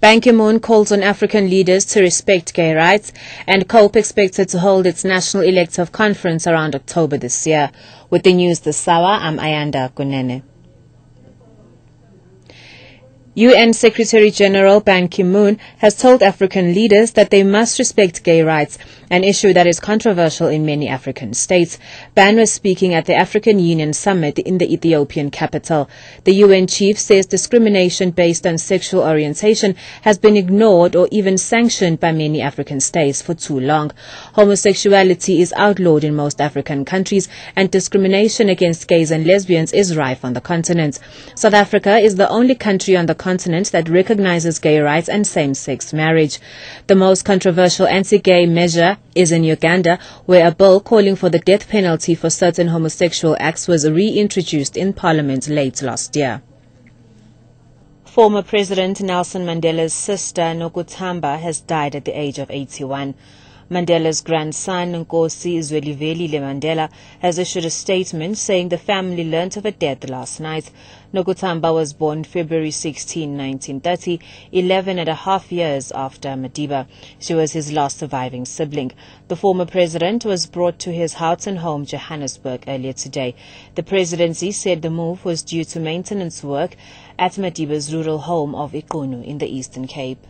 Ban Ki-moon calls on African leaders to respect gay rights, and COPE expected to hold its National Elective Conference around October this year. With the news this hour, I'm Ayanda Kunene. UN Secretary-General Ban Ki-moon has told African leaders that they must respect gay rights, an issue that is controversial in many African states. Ban was speaking at the African Union Summit in the Ethiopian capital. The UN chief says discrimination based on sexual orientation has been ignored or even sanctioned by many African states for too long. Homosexuality is outlawed in most African countries, and discrimination against gays and lesbians is rife on the continent. South Africa is the only country on the continent that recognizes gay rights and same-sex marriage. The most controversial anti-gay measure is in Uganda, where a bill calling for the death penalty for certain homosexual acts was reintroduced in Parliament late last year. Former President Nelson Mandela's sister, Nokutamba, has died at the age of 81. Mandela's grandson, Nkosi Zwelivelile Mandela, has issued a statement saying the family learnt of her death last night. Nokutamba was born February 16, 1930, 11 and a half years after Madiba. She was his last surviving sibling. The former president was brought to his Houghton home, Johannesburg, earlier today. The presidency said the move was due to maintenance work at Madiba's rural home of Ikunu in the Eastern Cape.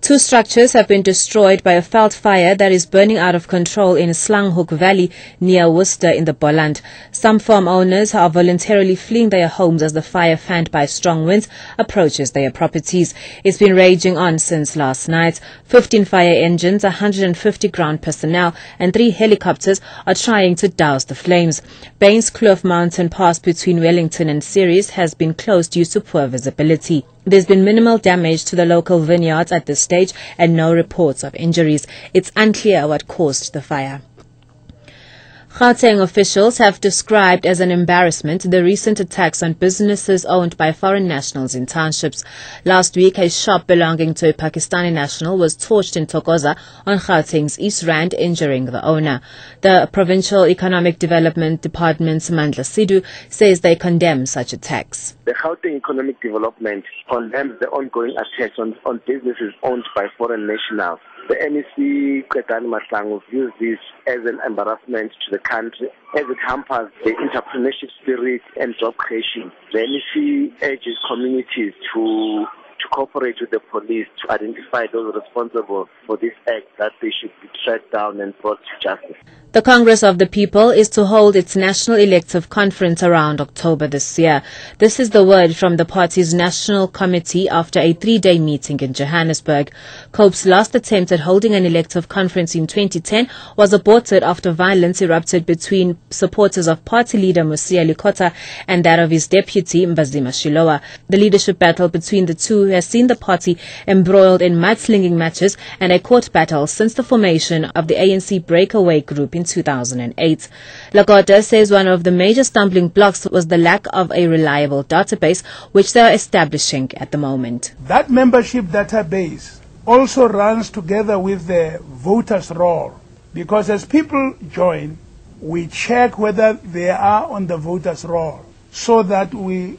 2 structures have been destroyed by a veld fire that is burning out of control in Slanghoek Valley near Worcester in the Boland. Some farm owners are voluntarily fleeing their homes as the fire, fanned by strong winds, approaches their properties. It's been raging on since last night. 15 fire engines, 150 ground personnel and 3 helicopters are trying to douse the flames. Baines Kloof Mountain Pass between Wellington and Ceres has been closed due to poor visibility. There's been minimal damage to the local vineyards at this stage and no reports of injuries. It's unclear what caused the fire. Gauteng officials have described as an embarrassment the recent attacks on businesses owned by foreign nationals in townships. Last week, a shop belonging to a Pakistani national was torched in Thokoza on Gauteng's East Rand, injuring the owner. The Provincial Economic Development Department's Mandla Sidhu says they condemn such attacks. The Gauteng Economic Development condemns the ongoing attacks on businesses owned by foreign nationals. The NEC Kwetani Mahlangu views this as an embarrassment to the country as it hampers the entrepreneurship spirit and job creation. The NEC urges communities to cooperate with the police to identify those responsible for this act, that they should be tracked down and brought to justice. The Congress of the People is to hold its National Elective Conference around October this year. This is the word from the party's National Committee after a 3-day meeting in Johannesburg. COPE's last attempt at holding an elective conference in 2010 was aborted after violence erupted between supporters of party leader Musia Likota and that of his deputy Mbazima Shilowa. The leadership battle between the two has seen the party embroiled in mudslinging matches and a court battle since the formation of the ANC breakaway group in 2008. Likota says one of the major stumbling blocks was the lack of a reliable database, which they are establishing at the moment. That membership database also runs together with the voters' roll, because as people join, we check whether they are on the voters' roll so that we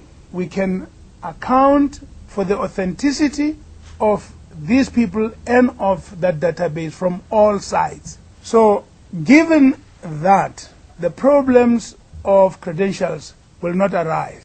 can account for the authenticity of these people and of that database from all sides. So, given that, the problems of credentials will not arise.